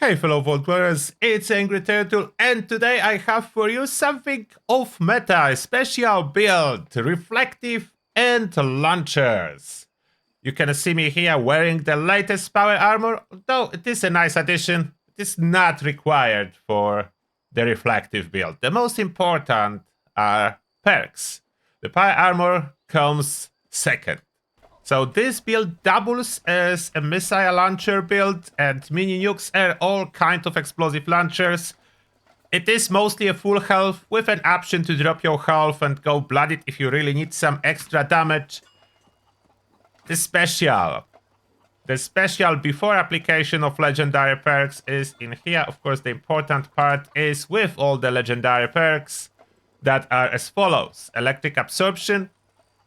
Hey fellow Vault Dwellers, it's Angry Turtle, and today I have for you something of meta, a special build, reflective and launchers. You can see me here wearing the latest power armor, though it is a nice addition. It is not required for the reflective build. The most important are perks. The power armor comes second. So this build doubles as a missile launcher build, and mini nukes are all kind of explosive launchers. It is mostly a full health with an option to drop your health and go blooded if you really need some extra damage. The special before application of legendary perks is in here. Of course, the important part is with all the legendary perks that are as follows. Electric absorption.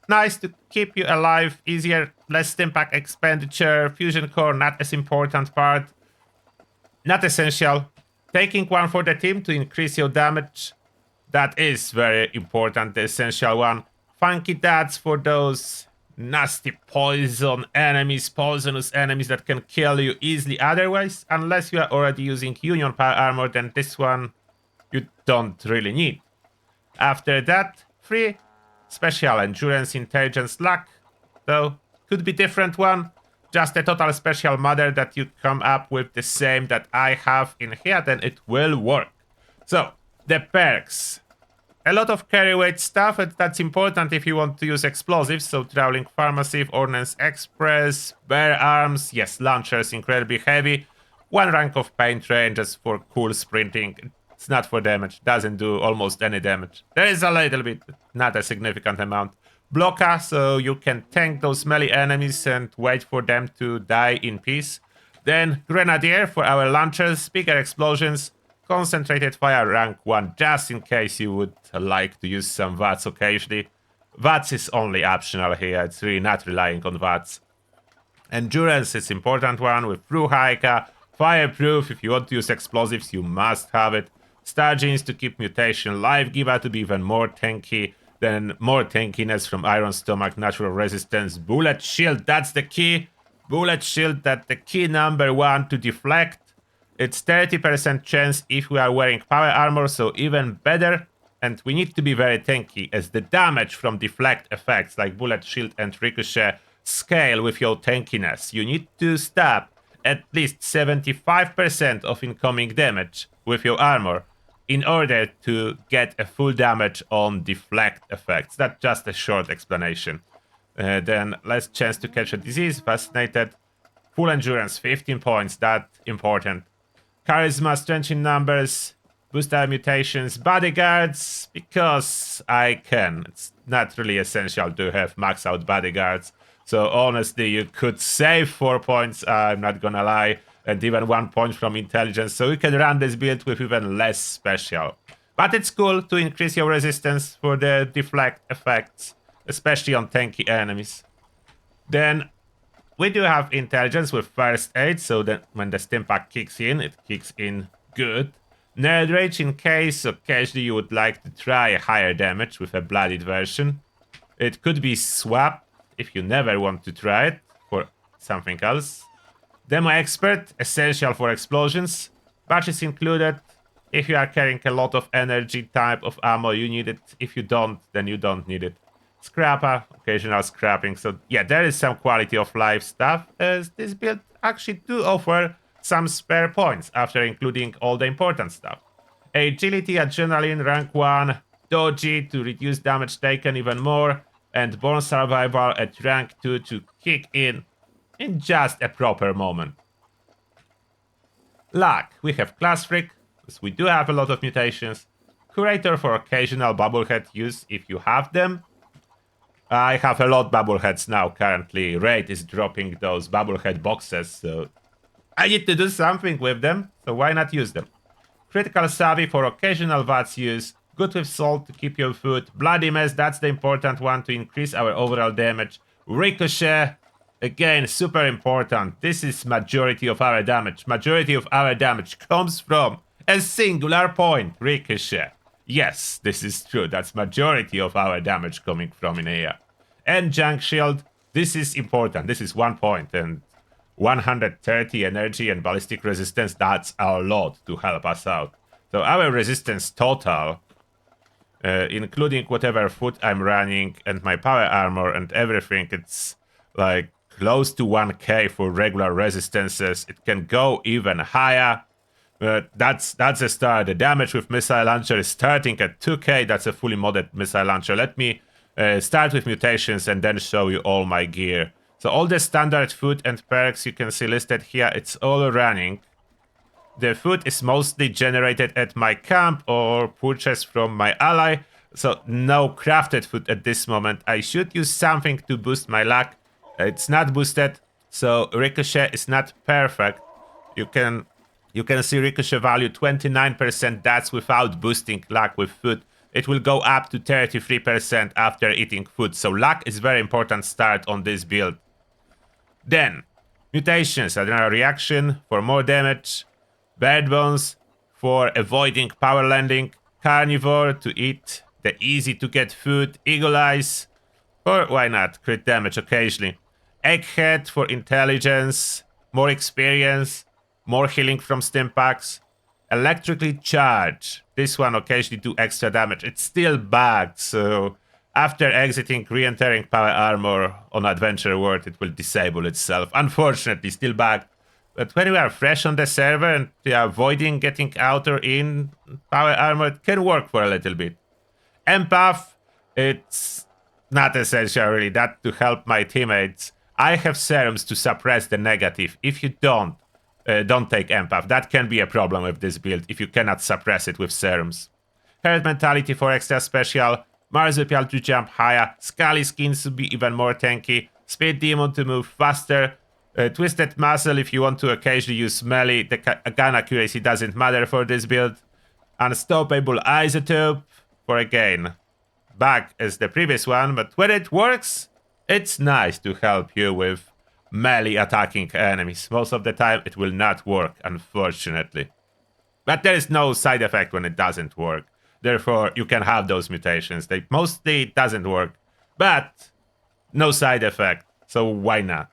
Nice to keep you alive, easier, less stimpack expenditure. Fusion core, not as important part. Not essential. Taking one for the team to increase your damage. That is very important, the essential one. Funky dots for those nasty poisonous enemies that can kill you easily otherwise. Unless you are already using Union Power Armor, then this one you don't really need. After that, 3. Special endurance, intelligence, luck, though could be different one. Just a total special mother that you come up with the same that I have in here, then it will work. So the perks, a lot of carry weight stuff, and that's important if you want to use explosives. So traveling pharmacy, ordnance express, bear arms, yes, launchers incredibly heavy. 1 rank of pain train just for cool sprinting. It's not for damage, doesn't do almost any damage. There is a little bit, not a significant amount. Blocker, so you can tank those melee enemies and wait for them to die in peace. Then Grenadier for our launchers, bigger explosions. Concentrated fire rank 1, just in case you would like to use some VATS occasionally. VATS is only optional here, it's really not relying on VATS. Endurance is important one with Through Hiker. Fireproof, if you want to use explosives, you must have it. Star Genes to keep Mutation Life Giver to be even more tanky. Then more tankiness from Iron Stomach, Natural Resistance, Bullet Shield, that's the key. Bullet Shield, that's the key number 1 to deflect. It's 30% chance if we are wearing power armor, so even better. And we need to be very tanky as the damage from deflect effects like Bullet Shield and Ricochet scale with your tankiness. You need to stop at least 75% of incoming damage with your armor in order to get a full damage on deflect effects. That's just a short explanation. Then less chance to catch a disease, fascinated. Full endurance, 15 points, that important. Charisma, strength in numbers, boost our mutations, bodyguards, because I can. It's not really essential to have max out bodyguards. So honestly, you could save 4 points, I'm not gonna lie, and even 1 point from intelligence, so you can run this build with even less special. But it's cool to increase your resistance for the deflect effects, especially on tanky enemies. Then we do have intelligence with first aid, so that when the stimpack kicks in, it kicks in good. Nerd Rage in case occasionally you would like to try a higher damage with a bloodied version. It could be swap if you never want to try it for something else. Demo Expert, essential for explosions. Batches included. If you are carrying a lot of energy type of ammo, you need it. If you don't, then you don't need it. Scrapper, occasional scrapping. So yeah, there is some quality of life stuff, as this build actually do offer some spare points after including all the important stuff. Agility, Adrenaline, rank 1. Dodgy to reduce damage taken even more. And Born Survival at rank 2 to kick in just a proper moment. Luck, we have Class Freak, because we do have a lot of mutations. Curator for occasional bubblehead use if you have them. I have a lot bubbleheads now currently. Raid is dropping those bubblehead boxes, so I need to do something with them, so why not use them? Critical Savvy for occasional VATS use. Good with Salt to keep your food. Bloody Mess, that's the important one to increase our overall damage. Ricochet, again, super important. This is majority of our damage. Majority of our damage comes from a singular point, Ricochet. Yes, this is true. That's majority of our damage coming from in here. And Junk Shield, this is important. This is 1 point, and 130 energy and ballistic resistance. That's a lot to help us out. So our resistance total, including whatever food I'm running and my power armor and everything, it's like close to 1k for regular resistances. It can go even higher. But that's a start. The damage with missile launcher is starting at 2k. That's a fully modded missile launcher. Let me start with mutations and then show you all my gear. So all the standard food and perks you can see listed here, it's all running. The food is mostly generated at my camp or purchased from my ally. So no crafted food at this moment. I should use something to boost my luck. It's not boosted, so ricochet is not perfect. You can see ricochet value 29%. That's without boosting luck with food. It will go up to 33% after eating food. So luck is very important start on this build. Then, mutations, adrenal reaction for more damage, bird bones for avoiding power landing, carnivore to eat the easy to get food, eagle eyes, or why not, crit damage occasionally, egghead for intelligence, more experience, more healing from stim packs, electrically charged. This one occasionally do extra damage. It's still bugged, so after exiting, re-entering power armor on Adventure World, it will disable itself. Unfortunately, still bugged. But when you are fresh on the server and you are avoiding getting out or in power armor, it can work for a little bit. Empath, it's not essential really, that to help my teammates. I have serums to suppress the negative. If you don't take empath. That can be a problem with this build if you cannot suppress it with serums. Herd mentality for extra special, marsupial to jump higher, scaly skins to be even more tanky, speed demon to move faster, twisted muscle if you want to occasionally use melee. The gun accuracy doesn't matter for this build. Unstoppable isotope for again bug as the previous one, but when it works, it's nice to help you with melee attacking enemies. Most of the time it will not work, unfortunately. But there is no side effect when it doesn't work. Therefore, you can have those mutations. They mostly doesn't work, but no side effect. So why not?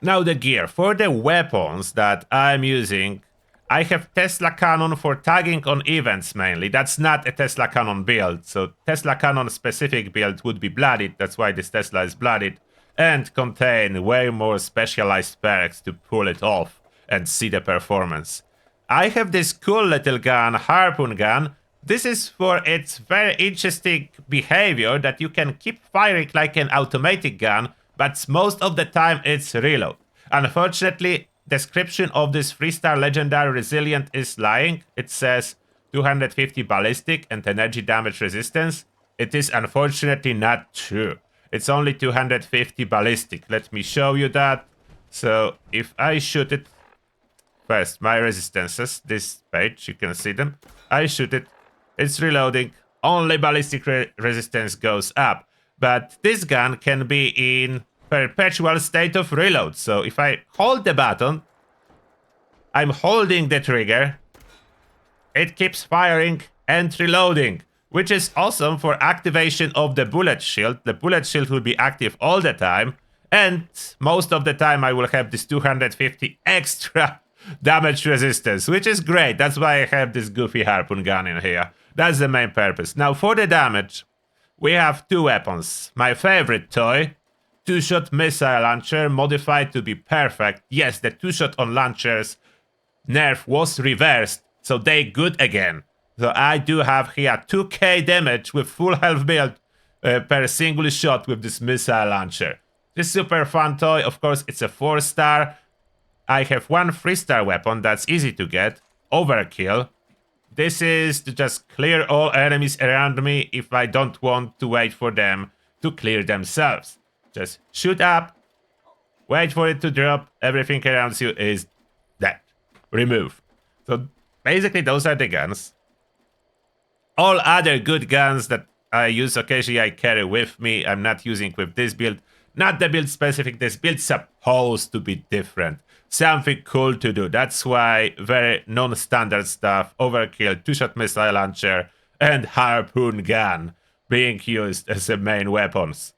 Now the gear. For the weapons that I'm using, I have Tesla Cannon for tagging on events mainly. That's not a Tesla Cannon build. So Tesla Cannon specific build would be blooded. That's why this Tesla is blooded. And contain way more specialized perks to pull it off and see the performance. I have this cool little gun, harpoon gun. This is for its very interesting behavior that you can keep firing like an automatic gun, but most of the time it's reload. Unfortunately, description of this 3-star legendary resilient is lying. It says 250 ballistic and energy damage resistance. It is unfortunately not true. It's only 250 ballistic. Let me show you that. So if I shoot it, first my resistances, this page, you can see them. I shoot it, it's reloading. Only ballistic resistance goes up. But this gun can be in perpetual state of reload. So if I hold the button, I'm holding the trigger, it keeps firing and reloading, which is awesome for activation of the bullet shield. The bullet shield will be active all the time, and most of the time I will have this 250 extra damage resistance, which is great. That's why I have this goofy harpoon gun in here. That's the main purpose. Now for the damage, we have two weapons. My favorite toy, 2-shot missile launcher, modified to be perfect. Yes, the 2-shot on launchers nerf was reversed, so they good again. So I do have here 2k damage with full health build per single shot with this missile launcher. This super fun toy, of course, it's a 4-star. I have one 3-star weapon that's easy to get, Overkill. This is to just clear all enemies around me if I don't want to wait for them to clear themselves. Just shoot up, wait for it to drop, everything around you is dead. Remove. So basically those are the guns. All other good guns that I use occasionally I carry with me. I'm not using with this build. Not the build specific. This build's supposed to be different. Something cool to do. That's why very non-standard stuff. Overkill, 2-shot missile launcher, and harpoon gun being used as the main weapons.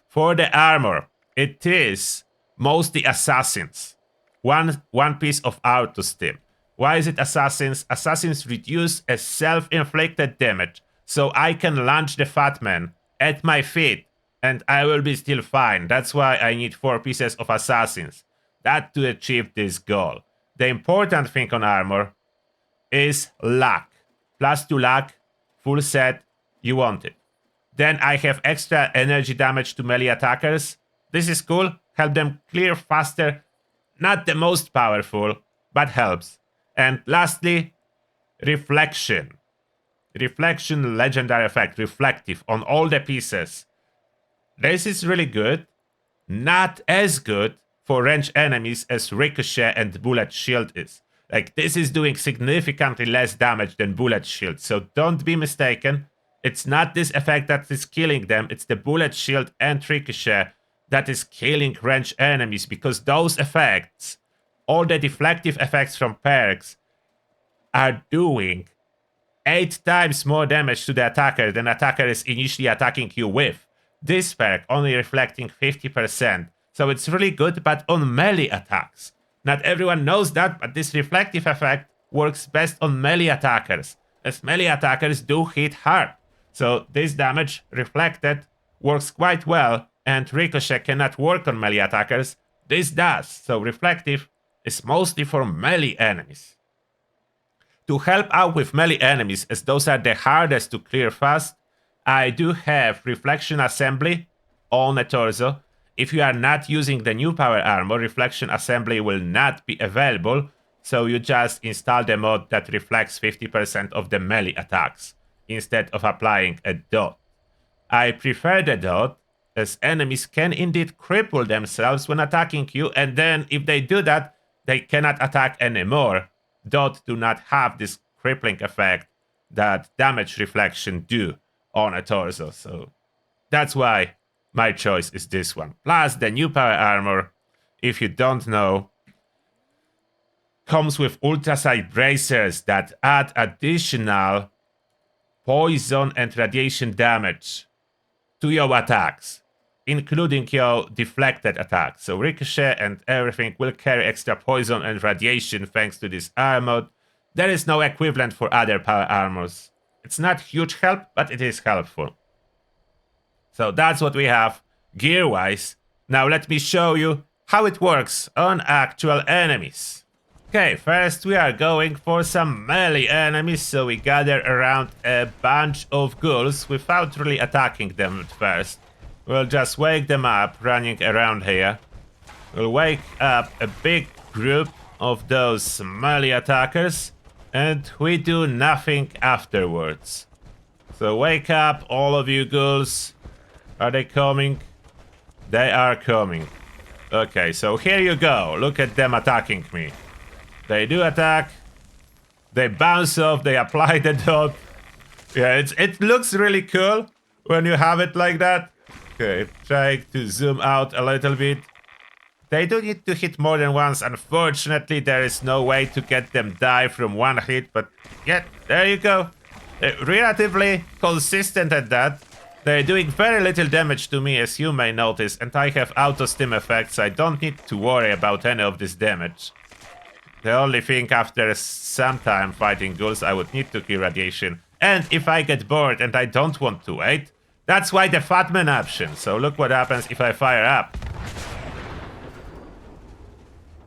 For the armor, it is mostly assassins. one piece of auto stim. Why is it assassins? Assassins reduce a self-inflicted damage, so I can launch the fat man at my feet and I will be still fine. That's why I need 4 pieces of assassins. That to achieve this goal. The important thing on armor is luck. +2 luck, full set, you want it. Then I have extra energy damage to melee attackers. This is cool, help them clear faster. Not the most powerful, but helps. And lastly, reflection. Reflection legendary effect, reflective on all the pieces. This is really good. Not as good for ranged enemies as Ricochet and Bullet Shield is. Like, this is doing significantly less damage than Bullet Shield, so don't be mistaken. It's not this effect that is killing them, it's the Bullet Shield and Ricochet that is killing ranged enemies, because those effects, all the deflective effects from perks, are doing 8 times more damage to the attacker than attacker is initially attacking you with. This perk only reflecting 50%, so it's really good, but on melee attacks. Not everyone knows that, but this reflective effect works best on melee attackers, as melee attackers do hit hard. So this damage reflected works quite well, and Ricochet cannot work on melee attackers. This does, so reflective is mostly for melee enemies. To help out with melee enemies, as those are the hardest to clear fast, I do have Reflection Assembly on the torso. If you are not using the new power armor, Reflection Assembly will not be available, so you just install the mod that reflects 50% of the melee attacks, instead of applying a dot. I prefer the dot, as enemies can indeed cripple themselves when attacking you, and then if they do that, they cannot attack anymore. Dot do not have this crippling effect that damage reflection do on a torso, so that's why my choice is this one. Plus, the new power armor, if you don't know, comes with ultrasight bracers that add additional poison and radiation damage to your attacks, including your deflected attacks. So Ricochet and everything will carry extra poison and radiation thanks to this armor. There is no equivalent for other power armors. It's not huge help, but it is helpful. So that's what we have gear-wise. Now let me show you how it works on actual enemies. Okay, first we are going for some melee enemies, so we gather around a bunch of ghouls without really attacking them at first. We'll just wake them up running around here. We'll wake up a big group of those melee attackers, and we do nothing afterwards. So wake up, all of you ghouls. Are they coming? They are coming. Okay, so here you go. Look at them attacking me. They do attack. They bounce off. They apply the dot. Yeah, it looks really cool when you have it like that. Okay, trying to zoom out a little bit. They do need to hit more than once. Unfortunately, there is no way to get them die from one hit, but yeah, there you go. Relatively consistent at that. They're doing very little damage to me, as you may notice, and I have auto-stim effects, so I don't need to worry about any of this damage. The only thing after some time fighting ghouls, I would need to kill radiation. And if I get bored and I don't want to wait, that's why the Fatman option. So look what happens if I fire up.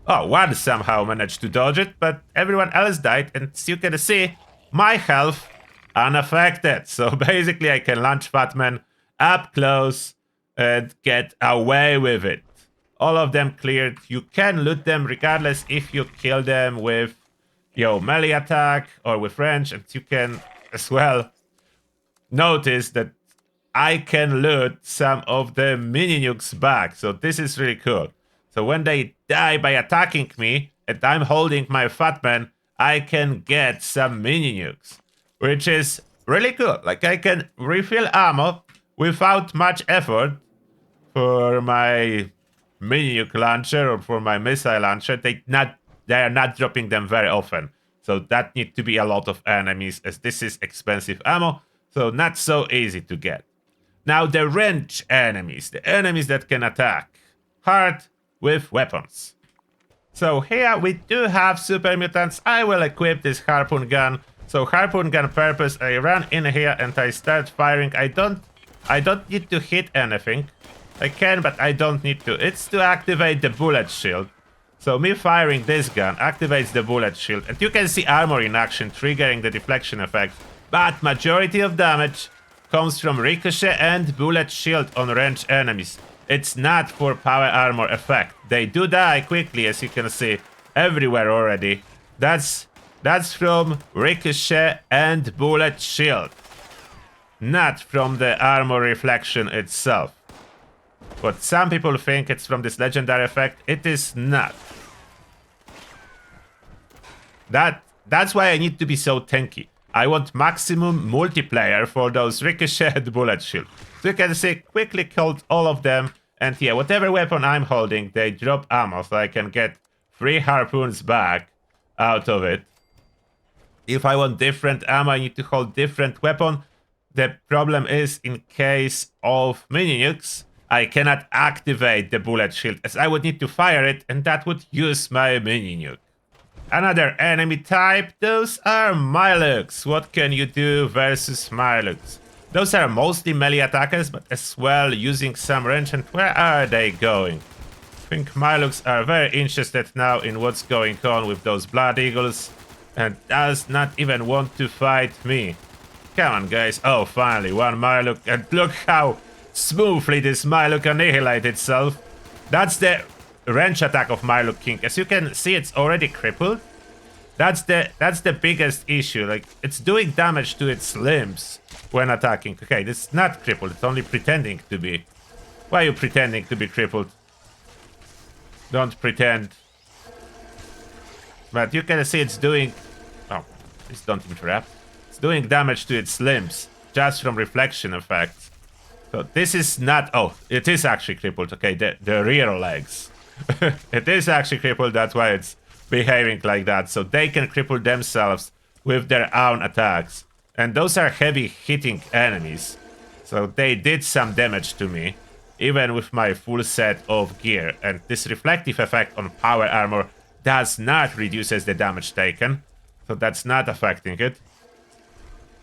Oh, one somehow managed to dodge it, but everyone else died, and as you can see, my health unaffected. So basically I can launch Fatman up close and get away with it. All of them cleared. You can loot them regardless if you kill them with your melee attack or with range, and you can as well notice that I can loot some of the mini nukes back. So this is really cool. So when they die by attacking me and I'm holding my Fatman, I can get some mini nukes, which is really cool. Like, I can refill ammo without much effort for my mini nuke launcher or for my missile launcher. They are not dropping them very often. So that need to be a lot of enemies, as this is expensive ammo, so not so easy to get. Now the range enemies, the enemies that can attack hard with weapons. So here we do have super mutants. I will equip this harpoon gun. So harpoon gun purpose, I run in here and I start firing. I don't need to hit anything. I can, but I don't need to. It's to activate the bullet shield. So me firing this gun activates the bullet shield. And you can see armor in action, triggering the deflection effect. But majority of damage comes from ricochet and bullet shield on ranged enemies. It's not for power armor effect. They do die quickly, as you can see, everywhere already. That's from ricochet and bullet shield. Not from the armor reflection itself. But some people think it's from this legendary effect. It is not. That's why I need to be so tanky. I want maximum multiplayer for those ricochet and bullet shield. So you can see, quickly killed all of them. And yeah, whatever weapon I'm holding, they drop ammo, so I can get 3 harpoons back out of it. If I want different ammo, I need to hold different weapon. The problem is, in case of mini nukes, I cannot activate the bullet shield, as I would need to fire it, and that would use my mini nuke. Another enemy type, those are Miluks. What can you do versus Miluks? Those are mostly melee attackers, but as well using some range. And where are they going? I think Miluks are very interested now in what's going on with those Blood Eagles, and does not even want to fight me. Come on, guys. Oh, finally, one Miluk, and look how smoothly this Miluk annihilates itself. That's the range attack of Miluk King. As you can see, it's already crippled. That's the biggest issue. Like, it's doing damage to its limbs when attacking. Okay, this is not crippled. It's only pretending to be. Why are you pretending to be crippled? Don't pretend. But you can see it's doing... Oh, please don't interrupt. It's doing damage to its limbs just from reflection effects. So this is not... Oh, it is actually crippled. Okay, the rear legs. It is actually crippled, that's why it's behaving like that. So they can cripple themselves with their own attacks. And those are heavy hitting enemies. So they did some damage to me, even with my full set of gear. And this reflective effect on power armor does not reduces the damage taken. So that's not affecting it.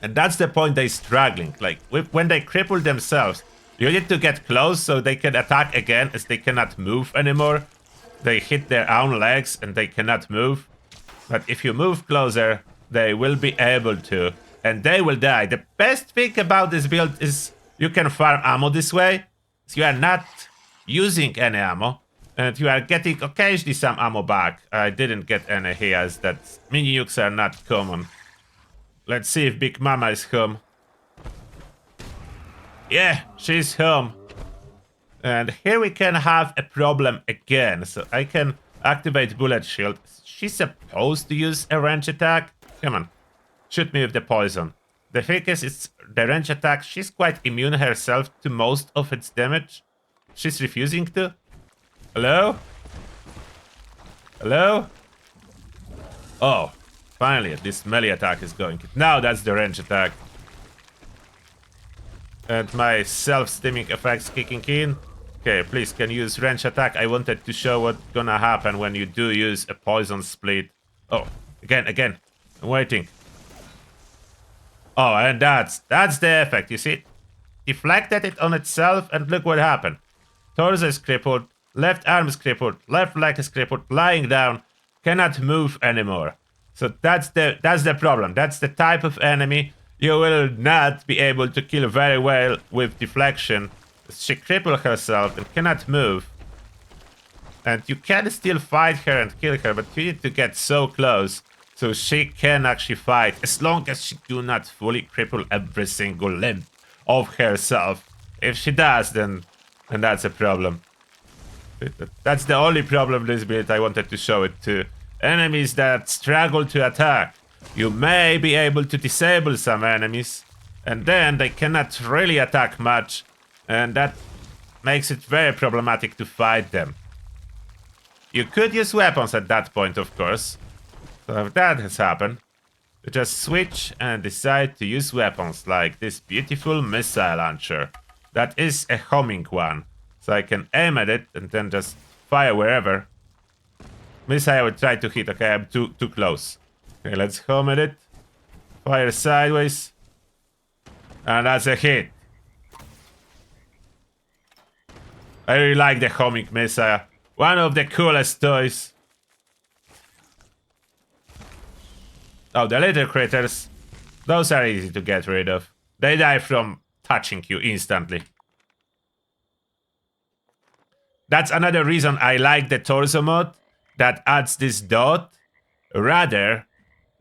And that's the point they're struggling. Like, when they cripple themselves, you need to get close so they can attack again, as they cannot move anymore. They hit their own legs and they cannot move. But if you move closer, they will be able to. And they will die. The best thing about this build is you can farm ammo this way. So you are not using any ammo. And you are getting occasionally some ammo back. I didn't get any here, as that mini nukes are not common. Let's see if Big Mama is home. Yeah, she's home. And here we can have a problem again. So I can activate bullet shield. She's supposed to use a range attack. Come on, shoot me with the poison. The thing is, it's the range attack. She's quite immune herself to most of its damage. She's refusing to. Hello? Hello? Oh, finally, this melee attack is going. Now that's the range attack. And my self-stimming effects kicking in. Okay, please, can you use range attack? I wanted to show what's gonna happen when you do use a poison split. Oh, again. I'm waiting. Oh, and that's the effect, you see? Deflected it on itself, and look what happened. Torso is crippled, left arm is crippled, left leg is crippled, lying down, cannot move anymore. So that's the problem. That's the type of enemy you will not be able to kill very well with deflection. She crippled herself and cannot move. And you can still fight her and kill her, but you need to get so close so she can actually fight, as long as she do not fully cripple every single limb of herself. If she does, then that's a problem. That's the only problem this build. I wanted to show it to enemies that struggle to attack. You may be able to disable some enemies, and then they cannot really attack much, and that makes it very problematic to fight them. You could use weapons at that point, of course. So if that has happened, you just switch and decide to use weapons like this beautiful missile launcher. That is a homing one, so I can aim at it and then just fire wherever. Missile I will try to hit. Okay, I'm too close. Okay, let's home at it. Fire sideways. And that's a hit. I really like the homing missile. One of the coolest toys. Oh, the little critters. Those are easy to get rid of. They die from touching you instantly. That's another reason I like the torso mod that adds this dot rather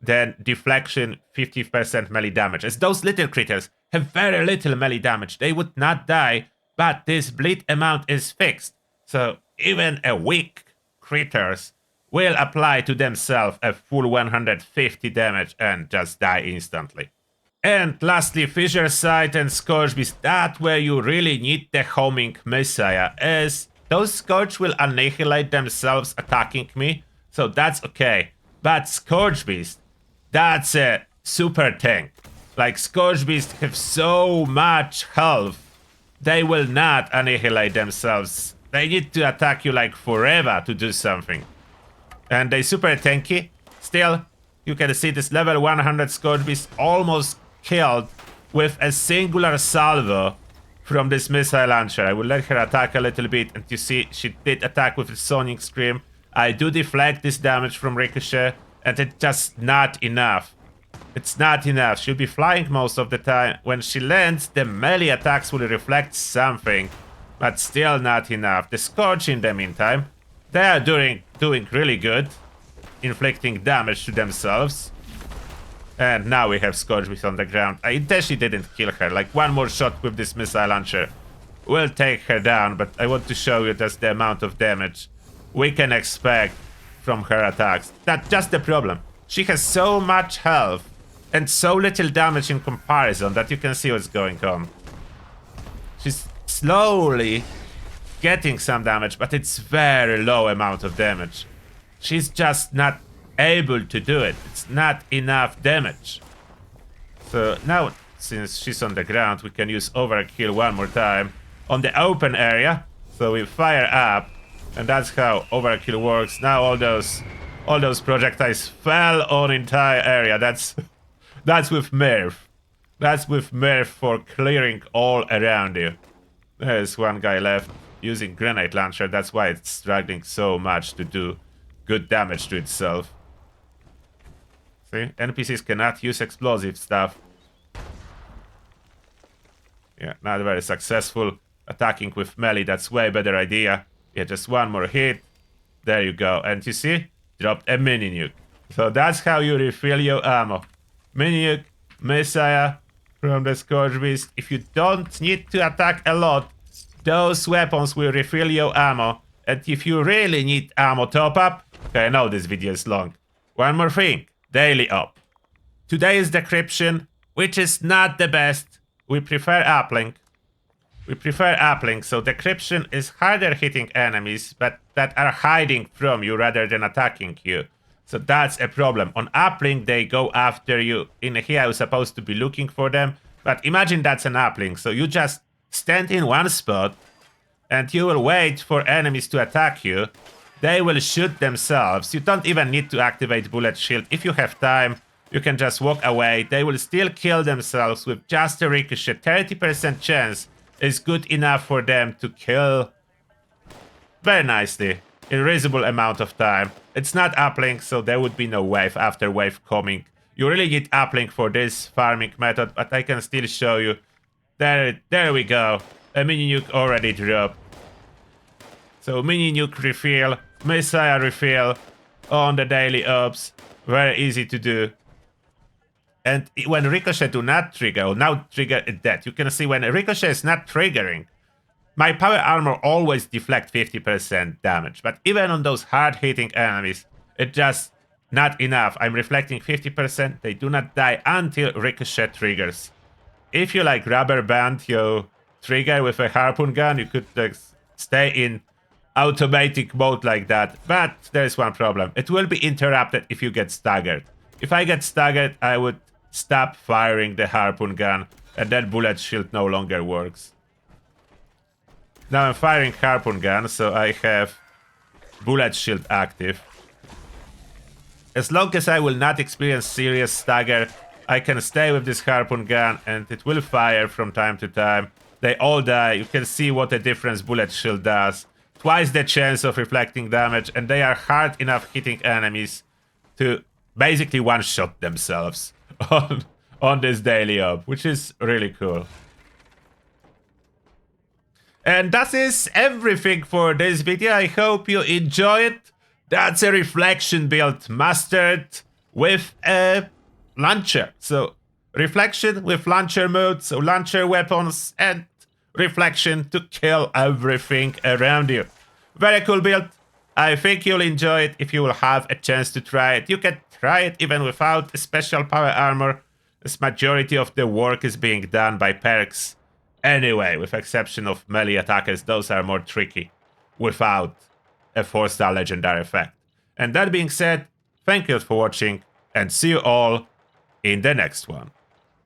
than deflection 50% melee damage. As those little critters have very little melee damage. They would not die, but this bleed amount is fixed. So even a weak critters will apply to themselves a full 150 damage and just die instantly. And lastly, Fissure Sight and Scourge Beast. That where you really need the homing messiah, as those Scourge will annihilate themselves attacking me, so that's okay. But Scourge Beast, that's a super tank. Like, Scourge Beast have so much health, they will not annihilate themselves. They need to attack you like forever to do something. And they super tanky. Still, you can see this level 100 Scourge Beast almost killed with a singular salvo from this missile launcher. I will let her attack a little bit, and you see she did attack with a Sonic Scream. I do deflect this damage from Ricochet, and it's just not enough. It's not enough. She'll be flying most of the time. When she lands, the melee attacks will reflect something, but still not enough. The Scourge in the meantime, they are doing really good, inflicting damage to themselves. And now we have Scourge Beast on the ground. I intentionally didn't kill her. Like, one more shot with this missile launcher will take her down, but I want to show you just the amount of damage we can expect from her attacks. That's just the problem. She has so much health and so little damage in comparison that you can see what's going on. She's slowly getting some damage, but it's very low amount of damage. She's just not able to do it. It's not enough damage. So now, since she's on the ground, we can use Overkill one more time on the open area. So we fire up, and that's how Overkill works. Now all those projectiles fell on entire area. That's with Mirth. That's with Mirth for clearing all around you. There's one guy left using grenade launcher. That's why it's struggling so much to do good damage to itself. See, NPCs cannot use explosive stuff. Yeah, not very successful. Attacking with melee, that's way better idea. Yeah, just one more hit. There you go. And you see? Dropped a mini nuke. So that's how you refill your ammo. Mini nuke, Messiah from the Scourge Beast. If you don't need to attack a lot, those weapons will refill your ammo. And if you really need ammo top up, okay, I know this video is long. One more thing. Daily up. Today's decryption, which is not the best. We prefer uplink. So decryption is harder hitting enemies, but that are hiding from you rather than attacking you. So that's a problem. On uplink, they go after you. In here, I was supposed to be looking for them, but imagine that's an uplink. So you just stand in one spot, and you will wait for enemies to attack you. They will shoot themselves. You don't even need to activate bullet shield. If you have time, you can just walk away. They will still kill themselves with just a ricochet. 30% chance is good enough for them to kill very nicely in a reasonable amount of time. It's not uplink, so there would be no wave after wave coming. You really need uplink for this farming method, but I can still show you. There we go. A mini nuke already dropped. So mini nuke refill. Messiah refill on the daily ops. Very easy to do. And when Ricochet do not trigger, or now trigger that, you can see when Ricochet is not triggering, my power armor always deflect 50% damage. But even on those hard-hitting enemies, it's just not enough. I'm reflecting 50%. They do not die until Ricochet triggers. If you like rubber band your trigger with a harpoon gun, you could stay in automatic mode like that, but there's one problem. It will be interrupted if you get staggered. If I get staggered, I would stop firing the harpoon gun, and that bullet shield no longer works. Now I'm firing harpoon gun, so I have bullet shield active. As long as I will not experience serious stagger, I can stay with this harpoon gun and it will fire from time to time. They all die. You can see what a difference bullet shield does. Twice the chance of reflecting damage, and they are hard enough hitting enemies to basically one-shot themselves on this daily op, which is really cool. And that is everything for this video. I hope you enjoy it. That's a reflection build mastered with a launcher. So reflection with launcher mode, so launcher weapons and reflection to kill everything around you. Very cool build. I think you'll enjoy it if you will have a chance to try it. You can try it even without a special power armor, as majority of the work is being done by perks. Anyway, with exception of melee attackers, those are more tricky without a 4-star legendary effect. And that being said, thank you for watching and see you all in the next one.